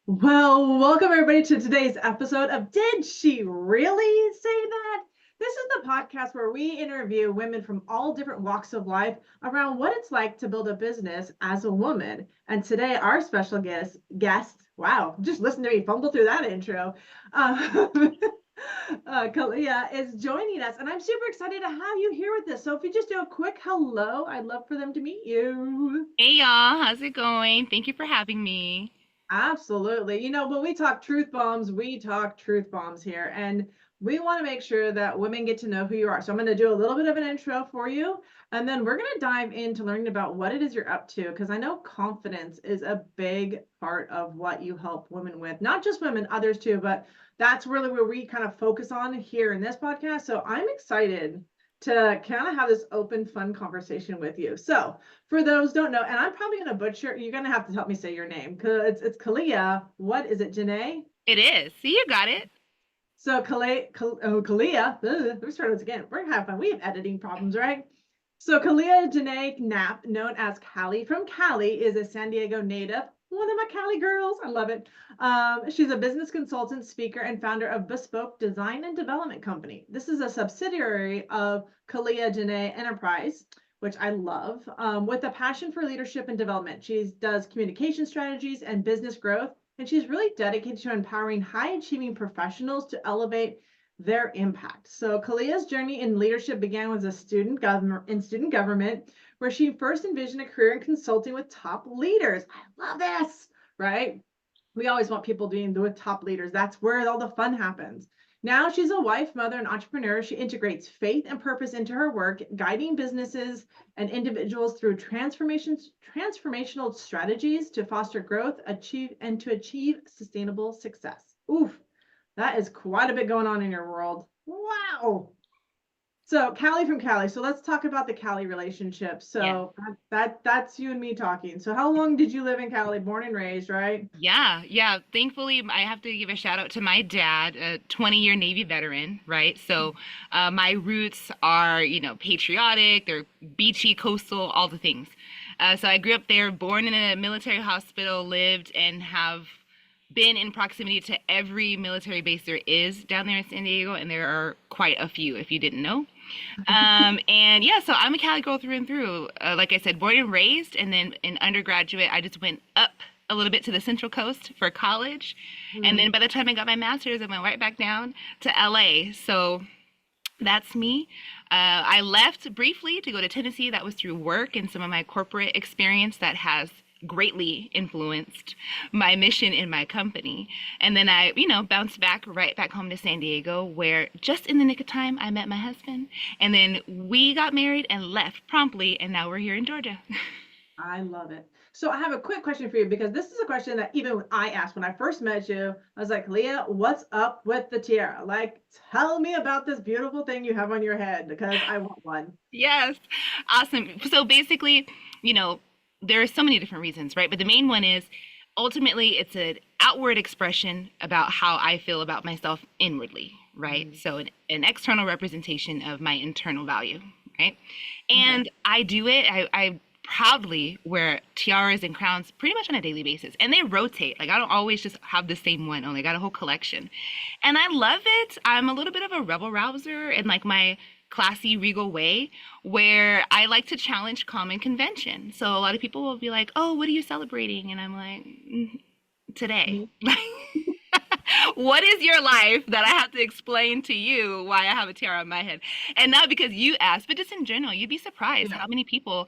Well, welcome everybody to today's episode of Did She Really Say That? This is the podcast where we interview women from all different walks of life around what it's like to build a business as a woman. And today, our special guest, wow, just listen to me fumble through that intro. Uh, Caliah is joining us, and I'm super excited to have you here with us. So, if you just do a quick hello, I'd love for them to meet you. Hey y'all, how's it going? Thank you for having me. Absolutely. When we talk truth bombs, we talk truth bombs here. And we want to make sure that women get to know who you are. So I'm going to do a little bit of an intro for you. And then we're going to dive into learning about what it is you're up to. Because I know confidence is a big part of what you help women with, not just women, others too. But that's really where we kind of focus on here in this podcast. So I'm excited to kind of have this open, fun conversation with you. So, for those don't know, and I'm probably gonna butcher, you're gonna have to help me say your name because it's Caliah. What is it, Jinaye? It is. See, you got it. So Caliah. Let me start this again. We're gonna have fun. We have editing problems, right? So Caliah Jinaye Knapp, known as Callie from Cali, is a San Diego native. One of my Cali girls. I love it. She's a business consultant, speaker, and founder of Bespoke Design and Development Company. This is a subsidiary of Caliah Jinaye Enterprise, which I love, with a passion for leadership and development. She does communication strategies and business growth, and she's really dedicated to empowering high achieving professionals to elevate their impact. So Caliah's journey in leadership began as a student government, where she first envisioned a career in consulting with top leaders. I love this, right? We always want people being with top leaders. That's where all the fun happens. Now she's a wife, mother, and entrepreneur. She integrates faith and purpose into her work, guiding businesses and individuals through transformational strategies to foster growth, achieve sustainable success. Oof, that is quite a bit going on in your world. Wow. So Callie from Cali. So let's talk about the Cali relationship. Yeah. So that's you and me talking. So how long did you live in Cali? Born and raised, right? Yeah. Thankfully, I have to give a shout out to my dad, a 20-year Navy veteran, right? So, my roots are, patriotic, they're beachy, coastal, all the things. So I grew up there, born in a military hospital, lived and have been in proximity to every military base there is down there in San Diego, and there are quite a few if you didn't know. And yeah, so I'm a Cali girl through and through. Like I said, born and raised, and then in undergraduate, I just went up a little bit to the Central Coast for college. And then Mhm. by the time I got my master's, I went right back down to LA. So that's me. I left briefly to go to Tennessee. That was through work and some of my corporate experience that has greatly influenced my mission in my company. And then I, bounced back right back home to San Diego, where just in the nick of time, I met my husband. And then we got married and left promptly. And now we're here in Georgia. I love it. So I have a quick question for you because this is a question that even I asked when I first met you. I was like, Leah, what's up with the tiara? Like, tell me about this beautiful thing you have on your head because I want one. Yes. Awesome. So basically, you know, there are so many different reasons, right? But the main one is ultimately it's an outward expression about how I feel about myself inwardly, right? Mhm. So an external representation of my internal value, right? Okay. And I do it, I proudly wear tiaras and crowns pretty much on a daily basis. And they rotate. Like I don't always just have the same one. Only got a whole collection. And I love it. I'm a little bit of a rebel rouser in like my classy regal way where I like to challenge common convention. So a lot of people will be like, "Oh, what are you celebrating?" And I'm like, "Today." Mhm. What is your life that I have to explain to you why I have a tiara on my head? And not because you asked, but just in general, you'd be surprised Yeah. how many people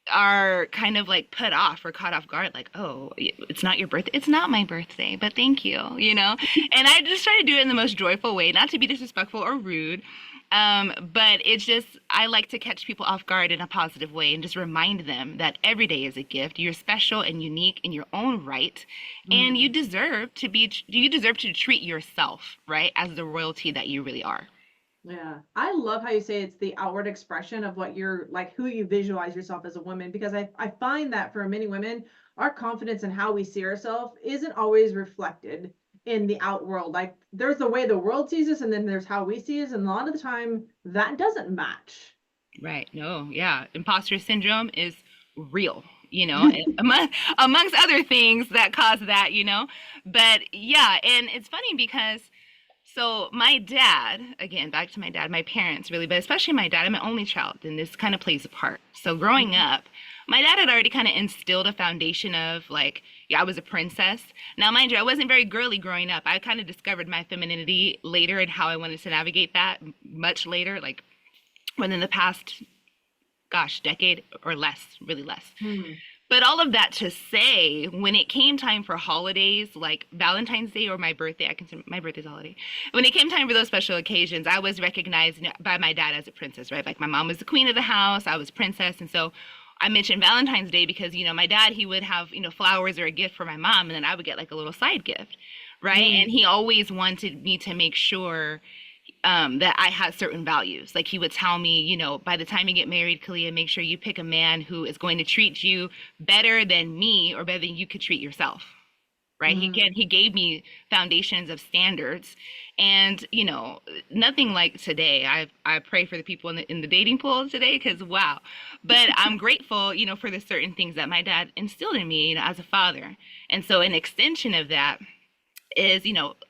are kind of like put off or caught off guard, like, oh, it's not your birthday. It's not my birthday, but thank you, you know? And I just try to do it in the most joyful way, not to be disrespectful or rude. But it's just, I like to catch people off guard in a positive way and just remind them that every day is a gift. You're special and unique in your own right. And Mhm. you deserve to treat yourself, right, as the royalty that you really are. Yeah. I love how you say it's the outward expression of what you're like, who you visualize yourself as a woman, because I find that for many women, our confidence in how we see ourselves isn't always reflected in the out world. Like there's the way the world sees us, and then there's how we see us. And a lot of the time that doesn't match. Right. No, yeah. Imposter syndrome is real. amongst other things that cause that. But yeah, and it's funny because so my dad, again, back to my dad, my parents really, but especially my dad, I'm an only child, and this kind of plays a part. So growing up, my dad had already kind of instilled a foundation of like, yeah, I was a princess. Now, mind you, I wasn't very girly growing up. I kind of discovered my femininity later and how I wanted to navigate that much later, like within the past, gosh, decade or less, really less. Mm. But all of that to say, when it came time for holidays like Valentine's Day or my birthday, I consider my birthday's a holiday. When it came time for those special occasions, I was recognized by my dad as a princess, right? Like my mom was the queen of the house, I was princess. And so I mentioned Valentine's Day because, my dad, he would have, flowers or a gift for my mom, and then I would get like a little side gift, right? Mm. And he always wanted me to make sure that I had certain values. Like he would tell me, by the time you get married, Caliah, make sure you pick a man who is going to treat you better than me or better than you could treat yourself. Right. Mm. He gave me foundations of standards, and nothing like today. I pray for the people in the dating pool today because wow. But I'm grateful, for the certain things that my dad instilled in me, as a father. And so an extension of that is,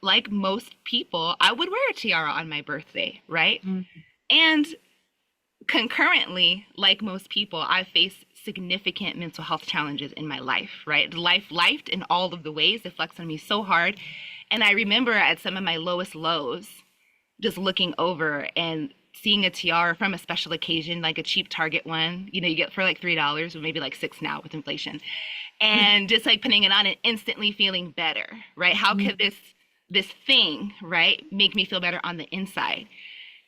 like most people, I would wear a tiara on my birthday, right? Mm. And concurrently, like most people, I face significant mental health challenges in my life, right? Life lifed in all of the ways it flexed on me so hard. And I remember at some of my lowest lows, just looking over and seeing a tiara from a special occasion, like a cheap Target one, you get for like $3 or maybe like $6 now with inflation. And just like putting it on and instantly feeling better, right? How could this thing, right, make me feel better on the inside?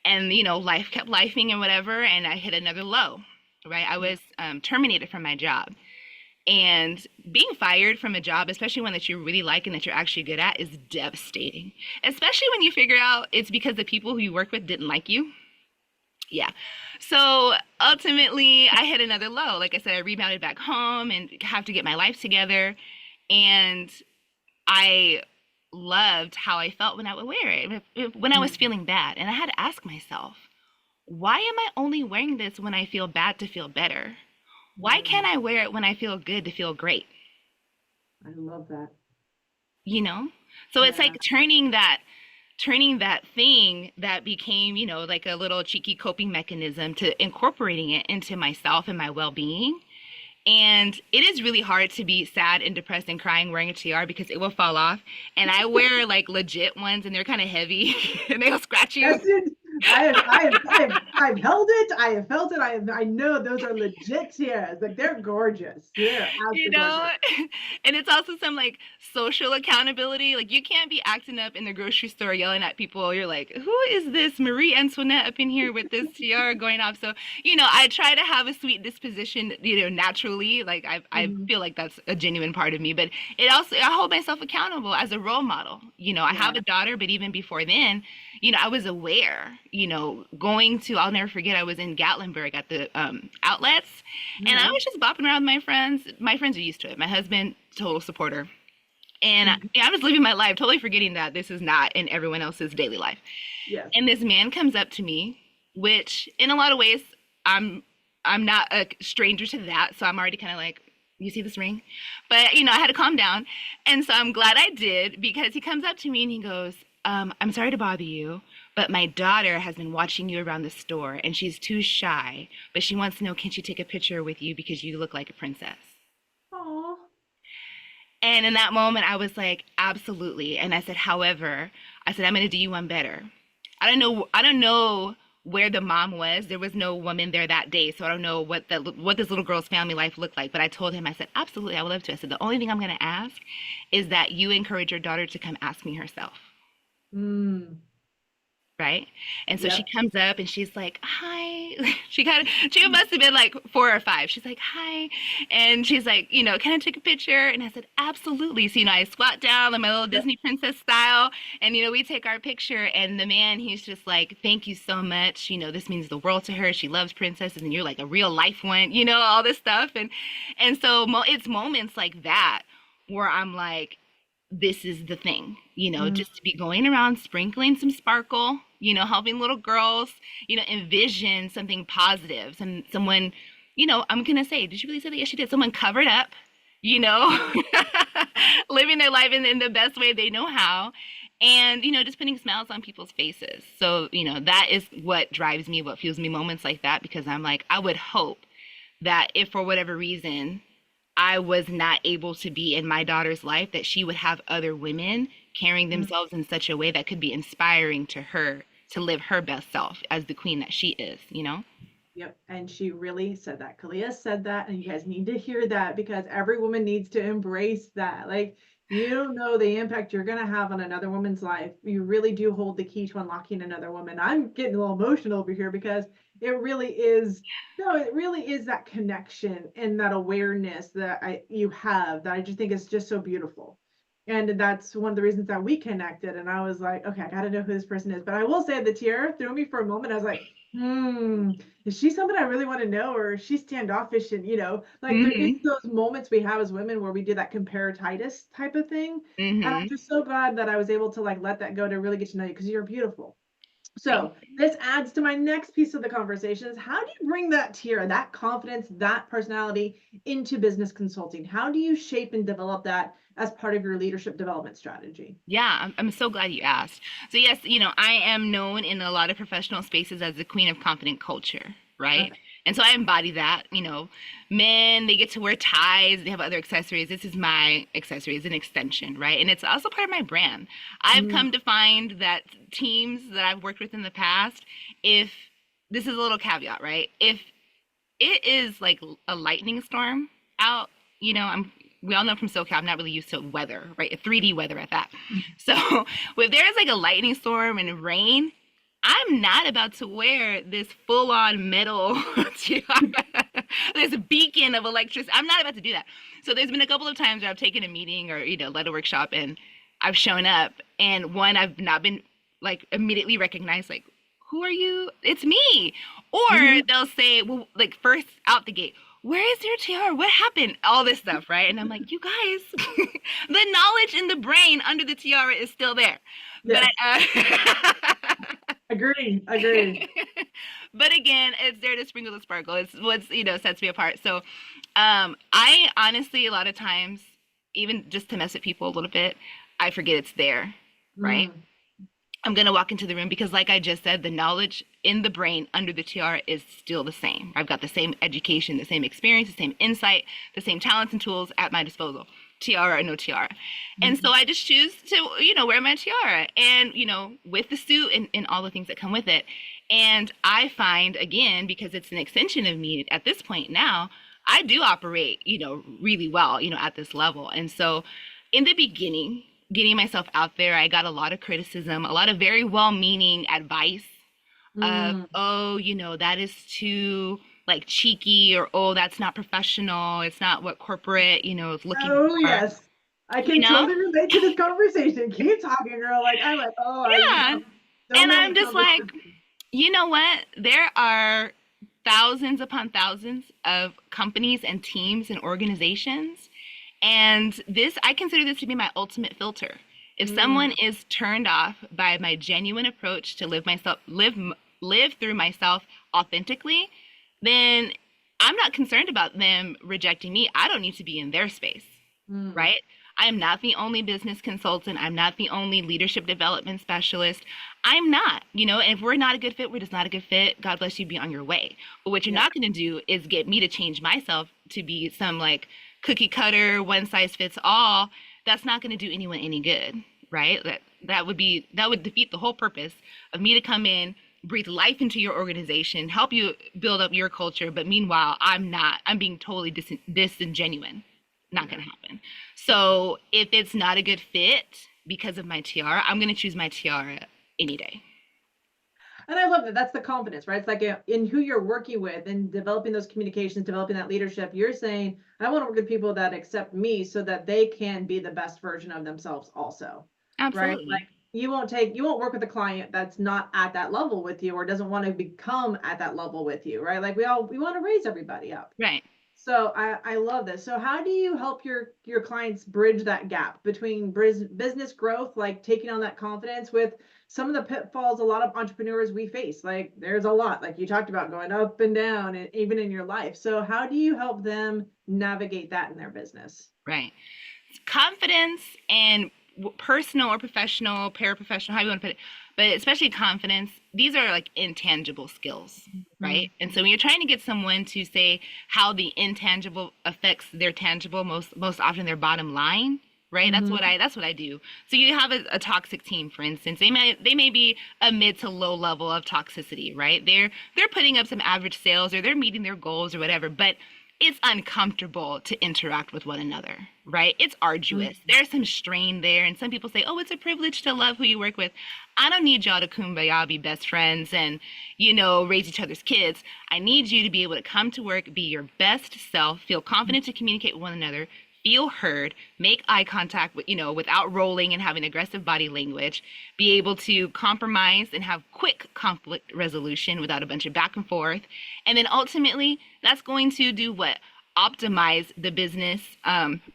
And life kept lifing and whatever, and I hit another low, right? I was terminated from my job, and being fired from a job, especially one that you really like and that you're actually good at, is devastating. Especially when you figure out it's because the people who you work with didn't like you. Yeah. So ultimately, I hit another low. Like I said, I rebounded back home and have to get my life together. And I loved how I felt when I would wear it, when I was feeling bad. And I had to ask myself, why am I only wearing this when I feel bad to feel better? Why can't I wear it when I feel good to feel great? I love that. So it's like turning that thing that became, like a little cheeky coping mechanism to incorporating it into myself and my well-being. And it is really hard to be sad and depressed and crying wearing a tiara because it will fall off. And I wear like legit ones, and they're kind of heavy and they'll scratch you. I've held it. I have felt it. I know those are legit tiaras. Like they're gorgeous. Yeah, gorgeous. And it's also some like social accountability. Like you can't be acting up in the grocery store yelling at people. You're like, who is this Marie Antoinette up in here with this tiara going off? So I try to have a sweet disposition, naturally. Like I feel like that's a genuine part of me. But it also, I hold myself accountable as a role model. I have a daughter, but even before then, I was aware, going to, I'll never forget, I was in Gatlinburg at the outlets, and I was just bopping around with my friends. My friends are used to it. My husband, total supporter. And I was living my life, totally forgetting that this is not in everyone else's daily life. Yes. And this man comes up to me, which in a lot of ways, I'm not a stranger to that. So I'm already kind of like, you see this ring? But, I had to calm down. And so I'm glad I did, because he comes up to me and he goes, I'm sorry to bother you, but my daughter has been watching you around the store and she's too shy, but she wants to know, can she take a picture with you because you look like a princess? Aww. And in that moment, I was like, absolutely. And I said, however, I'm going to do you one better. I don't know where the mom was. There was no woman there that day. So I don't know what this little girl's family life looked like. But I told him, I said, absolutely, I would love to. I said, the only thing I'm going to ask is that you encourage your daughter to come ask me herself. Right? And so she comes up and she's like, hi. She must have been like 4 or 5. She's like, hi. And she's like, can I take a picture? And I said, absolutely. So, I squat down like my little Disney princess style. And, we take our picture. And the man, he's just like, thank you so much. This means the world to her. She loves princesses. And you're like a real life one, all this stuff. And so it's moments like that where I'm like, this is the thing, just to be going around sprinkling some sparkle, helping little girls, envision something positive, someone, I'm gonna say, did you really say that? Yes, she did. Someone covered up, you know, living their life in the best way they know how. And, just putting smiles on people's faces. So, that is what drives me, what fuels me moments like that, because I'm like, I would hope that if for whatever reason I was not able to be in my daughter's life, that she would have other women carrying Mm. themselves in such a way that could be inspiring to her to live her best self as the queen that she is. Yep, and she really said that. Caliah said that, and you guys need to hear that because every woman needs to embrace that. Like, you don't know the impact you're gonna have on another woman's life. You really do hold the key to unlocking another woman. I'm getting a little emotional over here because it really is, no, it really is that connection and that awareness that you have that I just think is just so beautiful. And that's one of the reasons that we connected. And I was like, okay, I gotta know who this person is. But I will say the tear threw me for a moment. I was like, hmm, is she someone I really want to know, or is she standoffish? And like there is Mhm. those moments we have as women where we do that comparatitis type of thing. And I'm Mhm. just so glad that I was able to like let that go to really get to know you because you're beautiful. Thank So this adds to my next piece of the conversation is how do you bring that tier, that confidence, that personality into business consulting? How do you shape and develop that as part of your leadership development strategy? Yeah, I'm so glad you asked. So yes, I am known in a lot of professional spaces as the queen of confident culture, right? Okay. And so I embody that. Men, they get to wear ties, they have other accessories. This is my accessory, it's an extension, right? And it's also part of my brand. I've Mm, come to find that teams that I've worked with in the past, if this is a little caveat, right? If it is like a lightning storm out. We all know from SoCal, I'm not really used to weather, right? 3D weather at that. So if there's like a lightning storm and rain, I'm not about to wear this full on metal tiara, this beacon of electricity. I'm not about to do that. So there's been a couple of times where I've taken a meeting or, led a workshop and I've shown up and one, I've not been like immediately recognized, like, who are you? It's me. Or mhm. they'll say, well, like first out the gate, where is your tiara? What happened? All this stuff, right? And I'm like, you guys, the knowledge in the brain under the tiara is still there. But Yes, agree, agree. but again, it's there to sprinkle the sparkle. It's what's sets me apart. So, I honestly a lot of times, even just to mess with people a little bit, I forget it's there, right? Mm, I'm going to walk into the room because, like I just said, the knowledge in the brain under the tiara is still the same. I've got the same education, the same experience, the same insight, the same talents and tools at my disposal, tiara or no tiara. And so mhm. I just choose to, wear my tiara and, with the suit and all the things that come with it. And I find, again, because it's an extension of me at this point now, I do operate, really well, at this level. And so in the beginning, getting myself out there, I got a lot of criticism, a lot of very well meaning advice of, Mm. oh, that is too like cheeky, or oh, that's not professional. It's not what corporate, is looking Oh, for, yes. I you can know? totally relate to this conversation. Keep talking, girl. Like, I'm like, oh, Yeah. so And many I'm just like, conversations. you know what? There are thousands upon thousands of companies and teams and organizations. And this, I consider this to be my ultimate filter. If someone Mm, is turned off by my genuine approach to live through myself authentically, then I'm not concerned about them rejecting me. I don't need to be in their space, mm. right? I'm not the only business consultant. I'm not the only leadership development specialist. I'm not, and if we're not a good fit, we're just not a good fit. God bless you, be on your way. But what you're Yep. not going to do is get me to change myself to be some like cookie cutter, one size fits all. That's not going to do anyone any good, right? That would defeat the whole purpose of me to come in, breathe life into your organization, help you build up your culture. But meanwhile, I'm being totally disingenuine. Not Yeah. going to happen. So if it's not a good fit because of my tiara, I'm going to choose my tiara any day. And I love that. That's the confidence, right? It's like in who you're working with and developing those communications, developing that leadership. You're saying, I want to work with people that accept me so that they can be the best version of themselves also. Right? Like Absolutely. you won't work with a client that's not at that level with you or doesn't want to become at that level with you, right? Like we want to raise everybody up. Right. So I love this. So how do you help your clients bridge that gap between business growth, like taking on that confidence, with some of the pitfalls a lot of entrepreneurs we face? Like there's a lot, like you talked about, going up and down, and even in your life. So how do you help them navigate that in their business? Right. Confidence and personal or professional, paraprofessional, how you want to put it, but especially confidence, these are like intangible skills, right? Mhm. And so when you're trying to get someone to say how the intangible affects their tangible, most often their bottom line, right? Mhm. That's what I do. So you have a toxic team, for instance. They may be a mid to low level of toxicity, right? They're putting up some average sales, or they're meeting their goals or whatever, but it's uncomfortable to interact with one another, right? It's arduous. Mhm. There's some strain there. And some people say, oh, it's a privilege to love who you work with. I don't need y'all to kumbaya, be best friends, and, raise each other's kids. I need you to be able to come to work, be your best self, feel confident to communicate with one another, feel heard, make eye contact with, without rolling and having aggressive body language, be able to compromise and have quick conflict resolution without a bunch of back and forth. And then ultimately, that's going to do what? Optimize the business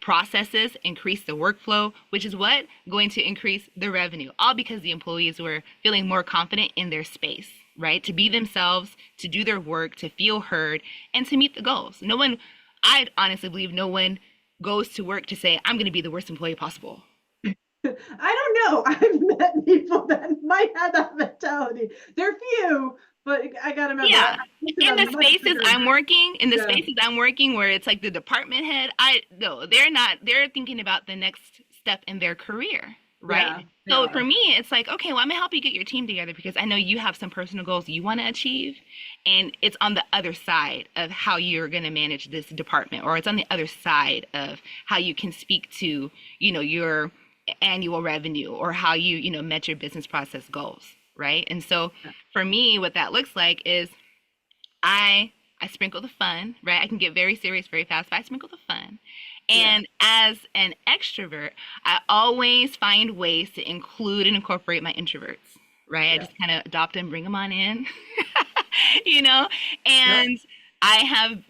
processes, increase the workflow, which is what? Going to increase the revenue, all because the employees were feeling more confident in their space, right? To be themselves, to do their work, to feel heard, and to meet the goals. I honestly believe no one goes to work to say, I'm going to be the worst employee possible. I don't know. I've met people that might have that mentality. They're few, but I gotta remember, Yeah. I think of a much bigger group. In the Yeah. spaces I'm working where it's like the department head, I no, they're not, they're thinking about the next step in their career, right? Yeah, they So for are. me, it's like, okay, well, I'm gonna help you get your team together because I know you have some personal goals you want to achieve, and it's on the other side of how you're gonna manage this department, or it's on the other side of how you can speak to, your annual revenue, or how you met your business process goals, right? And so Yeah. for me, what that looks like is I I sprinkle the fun, right? I can get very serious very fast, but I sprinkle the fun. Yeah. And as an extrovert, I always find ways to include and incorporate my introverts, right? I Yeah. just kind of adopt them, bring them on in, you know? Yep. And I have,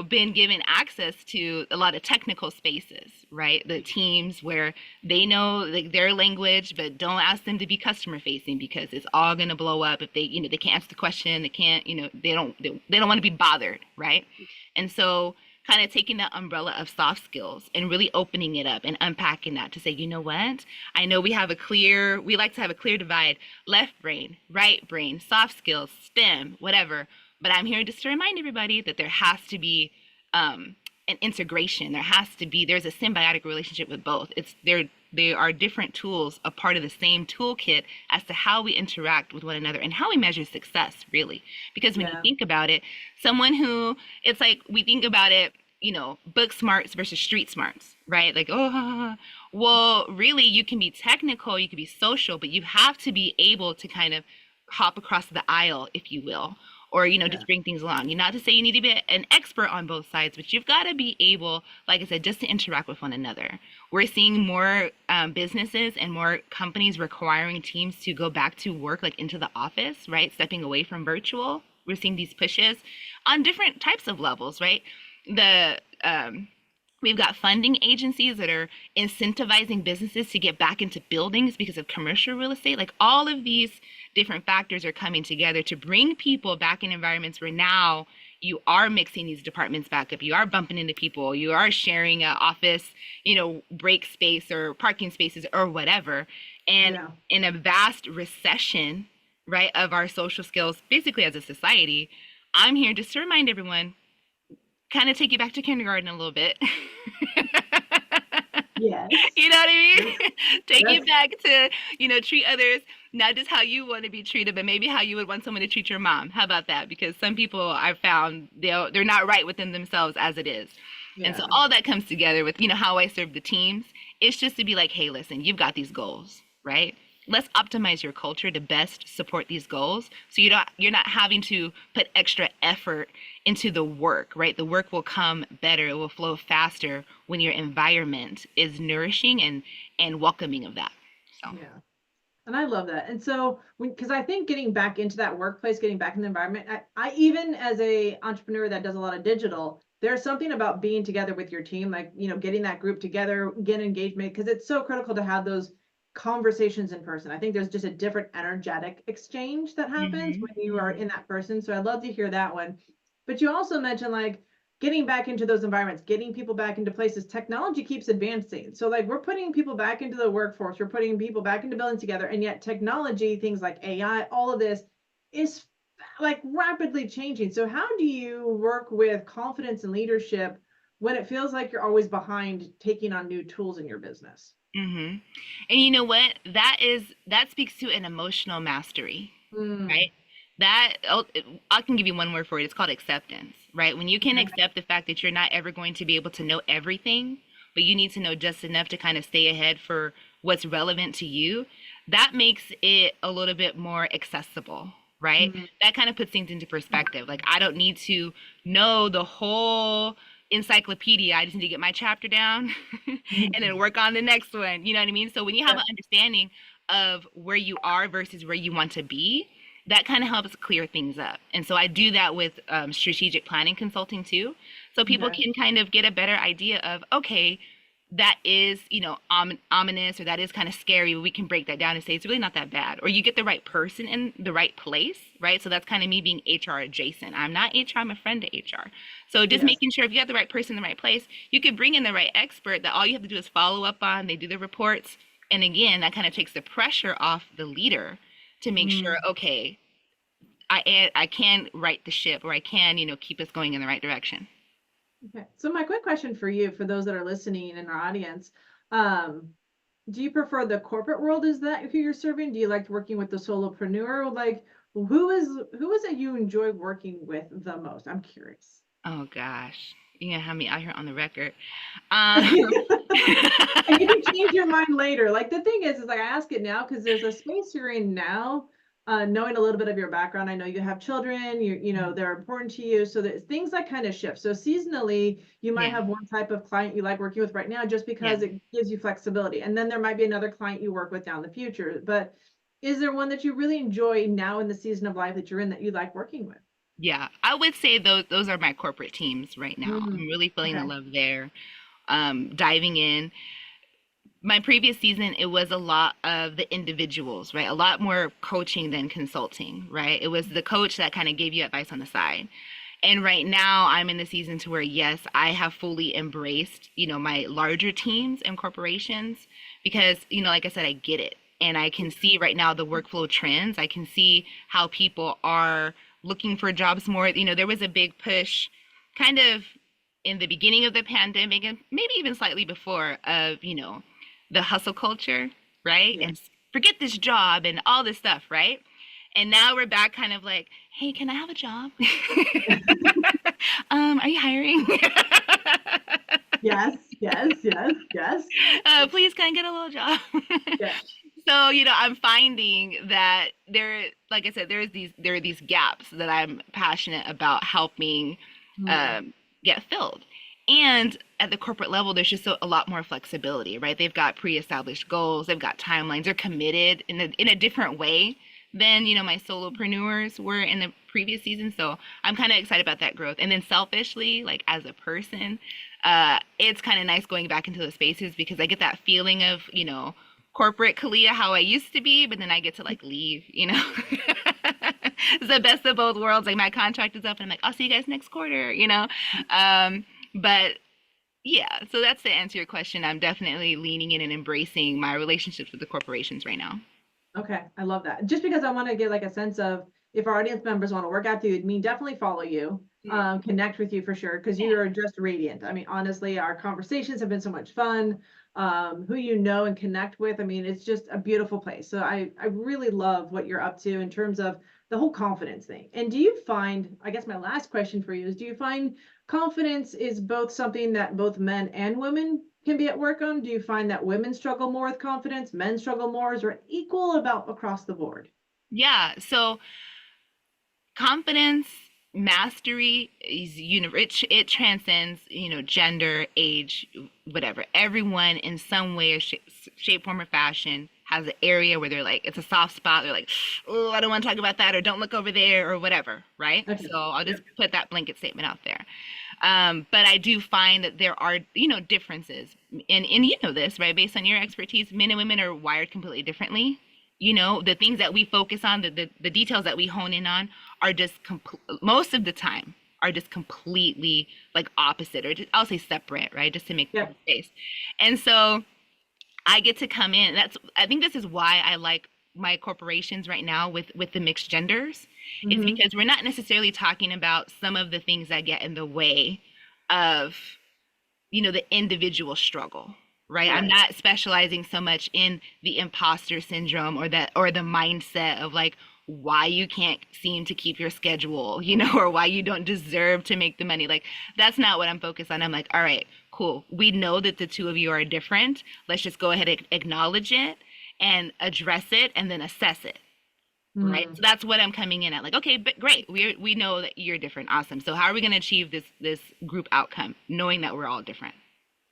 been given access to a lot of technical spaces, right? The teams where they know like their language, but don't ask them to be customer facing because it's all going to blow up if they can't answer the question, they can't, they don't want to be bothered, right? And so kind of taking that umbrella of soft skills and really opening it up and unpacking that to say, you know what? I know we like to have a clear divide, left brain, right brain, soft skills, STEM, whatever. But I'm here just to remind everybody that there has to be an integration. There's a symbiotic relationship with both. They are different tools, a part of the same toolkit as to how we interact with one another and how we measure success, really. Because when you Yeah. think about it, someone who, it's like we think about it, book smarts versus street smarts, right? Like, oh, well, really, you can be technical, you can be social, but you have to be able to kind of hop across the aisle, if you will, or Yeah. just bring things along. You not to say you need to be an expert on both sides, but you've got to be able, like I said, just to interact with one another. We're seeing more businesses and more companies requiring teams to go back to work, like into the office, right? Stepping away from virtual. We're seeing these pushes on different types of levels, right? The We've got funding agencies that are incentivizing businesses to get back into buildings because of commercial real estate. Like all of these different factors are coming together to bring people back in environments where now you are mixing these departments back up. You are bumping into people. You are sharing an office, break space or parking spaces or whatever. And Yeah. in a vast recession, right, of our social skills, basically as a society, I'm here just to remind everyone, kind of take you back to kindergarten a little bit. Yes. You know what I Yes. mean? Take Yes. it back to, treat others not just how you want to be treated, but maybe how you would want someone to treat your mom. How about that? Because some people I've found they're not right within themselves as it is. And so Yeah. all that comes together with, how I serve the teams. It's just to be like, hey, listen, you've got these goals, right? Let's optimize your culture to best support these goals. So you're not having to put extra effort into the work, right? The work will come better, it will flow faster when your environment is nourishing and welcoming of that. So Yeah. And I love that. And so because I think getting back into that workplace, getting back in the environment, I even as a entrepreneur that does a lot of digital, there's something about being together with your team, like, getting that group together, get engagement, because it's so critical to have those conversations in person. I think there's just a different energetic exchange that happens Hmm. when you are Hmm. in that person. So I'd love to hear that one. But you also mentioned like getting back into those environments, getting people back into places. Technology keeps advancing. So like we're putting people back into the workforce, we're putting people back into buildings together, and yet technology, things like AI, all of this is like rapidly changing. So how do you work with confidence and leadership when it feels like you're always behind taking on new tools in your business? Hmm. And you know what? That speaks to an emotional mastery, Mm, right? That I can give you one word for it. It's called acceptance, right? When you can okay. accept the fact that you're not ever going to be able to know everything, but you need to know just enough to kind of stay ahead for what's relevant to you, that makes it a little bit more accessible, right? Mm, That kind of puts things into perspective. Like I don't need to know the whole encyclopedia. I just need to get my chapter down and then mhm. work on the next one. You know what I mean? So when you have Yeah, an understanding of where you are versus where you want to be, that kind of helps clear things up. And so I do that with strategic planning consulting too. So people okay. can kind of get a better idea of, okay, that is, ominous or that is kind of scary, but we can break that down and say it's really not that bad. Or you get the right person in the right place, right? So that's kind of me being HR adjacent. I'm not HR, I'm a friend to HR. So just Yes. making sure if you have the right person in the right place, you could bring in the right expert that all you have to do is follow up on, they do the reports. And again, that kind of takes the pressure off the leader to make sure, Mm. okay, I can right the ship or I can, keep us going in the right direction. Okay. So my quick question for you, for those that are listening in our audience, um, do you prefer the corporate world? Is that who you're serving? Do you like working with the solopreneur? Like, who is it you enjoy working with the most? I'm curious. Oh gosh. You're gonna have me out here on the record. And Um, you can change your mind later. Like the thing is like I ask it now because there's a space you're in now. Knowing a little bit of your background, I know you have children. They're important to you. So there's things that kind of shift. So seasonally, you might yeah, have one type of client you like working with right now, just yeah, because it gives you flexibility, and then there might be another client you work with down the future. But is there one that you really enjoy now in the season of life that you're in that you like working with? yeah. I would say those are my corporate teams right now. I'm Mm, really feeling the okay. love there. Diving in. My previous season, it was a lot of the individuals, right? A lot more coaching than consulting, right? It was the coach that kind of gave you advice on the side. And right now, I'm in the season to where, yes, I have fully embraced, my larger teams and corporations because, like I said, I get it. And I can see right now the workflow trends. I can see how people are looking for jobs more. There was a big push kind of in the beginning of the pandemic and maybe even slightly before of, the hustle culture, right? Yeah. And forget this job and all this stuff, right? And now we're back kind of like, hey, can I have a job? Are you hiring? Yes. Yes. Yes. Yes. Please, can I get a little job? Yeah. So, I'm finding that like I said, there are these gaps that I'm passionate about helping Mm, um, get filled. And at the corporate level, there's just a lot more flexibility, right? They've got pre-established goals, they've got timelines, they're committed in a different way than, my solopreneurs were in the previous season. So I'm kind of excited about that growth. And then selfishly, like as a person, it's kind of nice going back into those spaces because I get that feeling of, corporate Caliah, how I used to be, but then I get to like leave. It's the best of both worlds. Like my contract is up and I'm like, I'll see you guys next quarter. But yeah, so that's to answer your question. I'm definitely leaning in and embracing my relationships with the corporations right now. okay, I love that. Just because I want to get like a sense of if our audience members want to work out with you, I mean, definitely follow you, Mm. connect with you for sure, because Yeah. you are just radiant. I mean, honestly, our conversations have been so much fun. Who you know and connect with, I mean, it's just a beautiful place. So I really love what you're up to in terms of the whole confidence thing. And do you find, I guess my last question for you is, do you find confidence is both something that both men and women can be at work on? Do you find that women struggle more with confidence, men struggle more? Is it equal about across the board? Yeah. So confidence, mastery is it transcends, gender, age, whatever. Everyone in some way or shape, form, or fashion has an area where they're like, it's a soft spot. They're like, oh, I don't want to talk about that, or don't look over there, or whatever, right? Okay. So I'll Yep. just put that blanket statement out there. But I do find that there are, differences. And you know this, right? Based on your expertise, men and women are wired completely differently. The things that we focus on, the details that we hone in on are just most of the time are just completely like opposite, or just, I'll say separate, right? Just to make Yep. space. And so I get to come in. I think this is why I like my corporations right now with the mixed genders. It's Hmm. because we're not necessarily talking about some of the things that get in the way of, the individual struggle, right? I'm Right. not specializing so much in the imposter syndrome, or the mindset of like why you can't seem to keep your schedule, or why you don't deserve to make the money. Like that's not what I'm focused on. I'm like, all right, cool. We know that the two of you are different. Let's just go ahead and acknowledge it and address it and then assess it. Right. So Mm. that's what I'm coming in at. Like, okay, but great. We know that you're different. Awesome. So how are we going to achieve this group outcome, knowing that we're all different?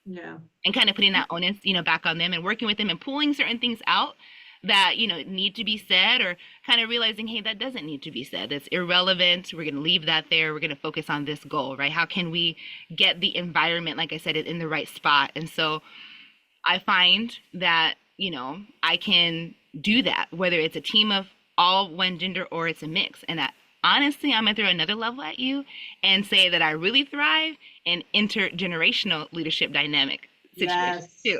Yeah. And kind of putting that onus, back on them and working with them and pulling certain things out that, need to be said, or kind of realizing, hey, that doesn't need to be said. That's irrelevant. We're going to leave that there. We're going to focus on this goal, right? How can we get the environment, like I said, in the right spot? And so I find that, I can do that, whether it's a team of all one gender or it's a mix. And that honestly, I'm going to throw another level at you and say that I really thrive in intergenerational leadership dynamic situations too. Yes.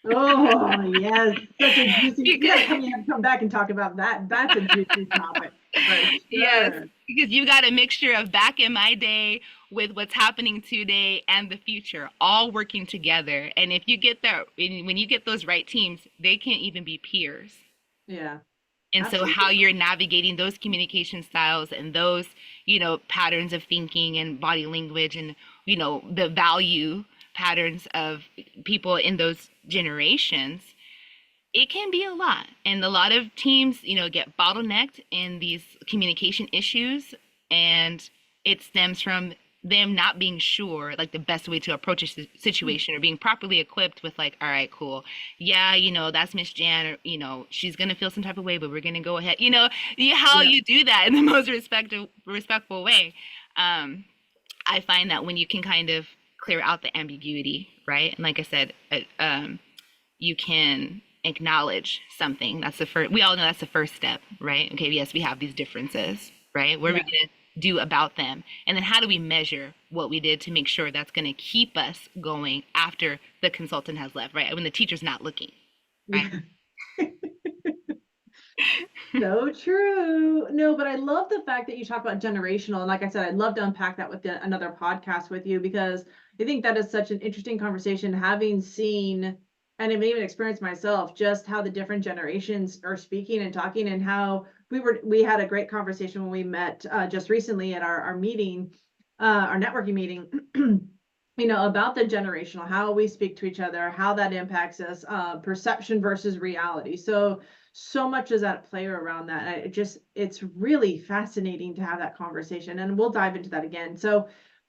Oh, yes. Such a juicy. We got to Because, come back and talk about that. That's a juicy topic for yes, sure. because you've got a mixture of back in my day with what's happening today and the future, all working together. And if you get that, when you get those right teams, they can't even be peers. Yeah, And so how absolutely. you're navigating those communication styles and those, patterns of thinking and body language, and, the value patterns of people in those generations, it can be a lot. And a lot of teams, get bottlenecked in these communication issues. And it stems from them not being sure, like the best way to approach a situation, or being properly equipped with, like, all right, cool. Yeah, that's Miss Jan, or, she's going to feel some type of way, but we're going to go ahead. How Yeah. you do that in the most respectful way. I find that when you can kind of clear out the ambiguity, right? And like I said, you can acknowledge something. That's the first. We all know that's the first step, right? Okay, yes, we have these differences, right? What are we Yeah. gonna do about them? And then how do we measure what we did to make sure that's gonna keep us going after the consultant has left, right? When the teacher's not looking, right? Yeah. So true. No, but I love the fact that you talk about generational. And like I said, I'd love to unpack that with another podcast with you, because I think that is such an interesting conversation, having seen and I've even experienced myself just how the different generations are speaking and talking, and how we had a great conversation when we met just recently at our meeting, our networking meeting. About the generational, how we speak to each other, how that impacts us, perception versus reality. So much is at play around that. It's really fascinating to have that conversation, and we'll dive into that again. So,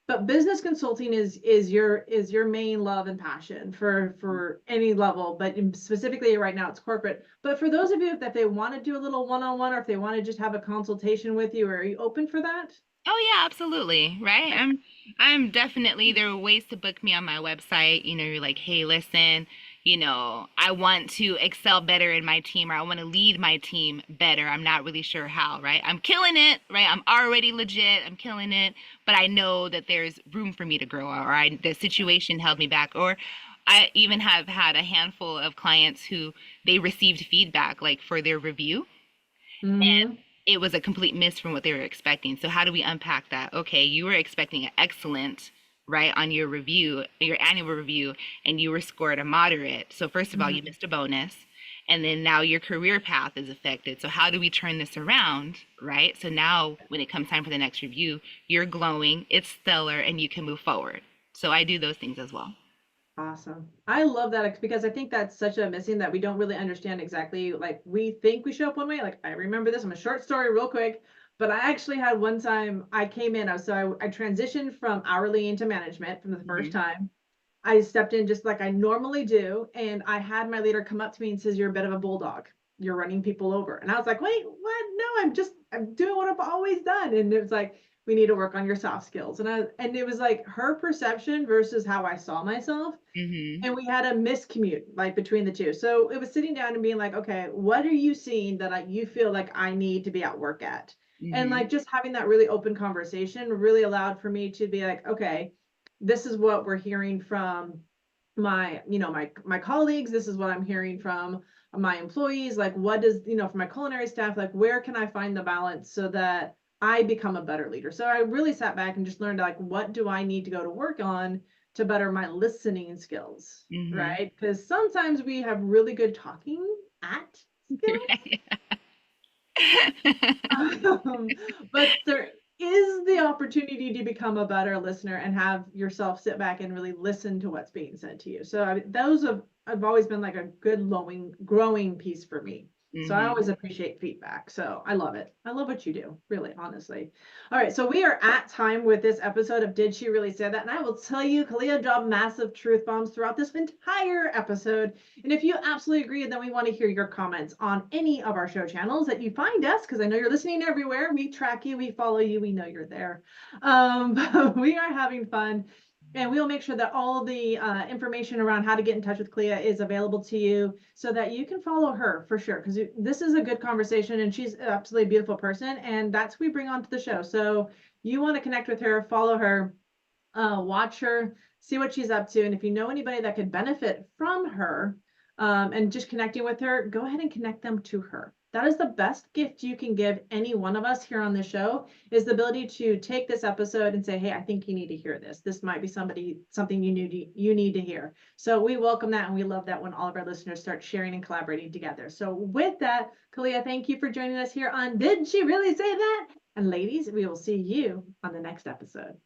but business consulting is your main love and passion for any level, but specifically right now it's corporate. But for those of you that they want to do a little one-on-one, or if they want to just have a consultation with you, are you open for that? Oh yeah, absolutely. Right. Okay. I'm definitely, there are ways to book me on my website. You're like, hey, listen, I want to excel better in my team, or I want to lead my team better. I'm not really sure how, right? I'm killing it, right? I'm already legit. I'm killing it, but I know that there's room for me to grow, or the situation held me back. Or I even have had a handful of clients who they received feedback like for their review, Mm-hmm. it was a complete miss from what they were expecting. So how do we unpack that? Okay, you were expecting an excellent, right, on your review, your annual review, and you were scored a moderate. So first of all, you Mm-hmm. missed a bonus. And then now your career path is affected. So how do we turn this around, right? So now when it comes time for the next review, you're glowing, it's stellar, and you can move forward. So I do those things as well. Awesome. I love that because I think that's such a missing, that we don't really understand exactly, like we think we show up one way. Like I remember this, I'm a short story real quick, but I actually had one time I came in, I transitioned from hourly into management from the first Hmm. time. I stepped in just like I normally do, and I had my leader come up to me and says, "You're a bit of a bulldog. You're running people over." And I was like, "Wait, what? No, I'm doing what I've always done." And it was like, we need to work on your soft skills. And it was like her perception versus how I saw myself. Mm-hmm. And we had a miscommute like between the two. So it was sitting down and being like, okay, what are you seeing that you feel like I need to be at work at? And Mm-hmm. like just having that really open conversation really allowed for me to be like, okay, this is what we're hearing from my colleagues. This is what I'm hearing from my employees. Like, what does, for my culinary staff, like, where can I find the balance so that I become a better leader? So I really sat back and just learned, like, what do I need to go to work on to better my listening skills, Mm-hmm. right? Because sometimes we have really good talking at skills, um, but there is the opportunity to become a better listener and have yourself sit back and really listen to what's being said to you. So those have always been like a good growing piece for me. So I Mm-hmm. always appreciate feedback. So I love it. I love what you do, really, honestly. All right, so we are at time with this episode of Did She Really Say That? And I will tell you, Caliah dropped massive truth bombs throughout this entire episode. And if you absolutely agree, then we want to hear your comments on any of our show channels that you find us, because I know you're listening everywhere. We track you, we follow you, we know you're there. But we are having fun. And we'll make sure that all the information around how to get in touch with Caliah is available to you so that you can follow her for sure. Because this is a good conversation and she's absolutely a beautiful person. And that's who we bring onto the show. So you want to connect with her, follow her, watch her, see what she's up to. And if you know anybody that could benefit from her and just connecting with her, go ahead and connect them to her. That is the best gift you can give any one of us here on the show, is the ability to take this episode and say, hey, I think you need to hear this. This might be something you need to hear. So we welcome that, and we love that when all of our listeners start sharing and collaborating together. So with that, Caliah, thank you for joining us here on Did She Really Say That? And ladies, we will see you on the next episode.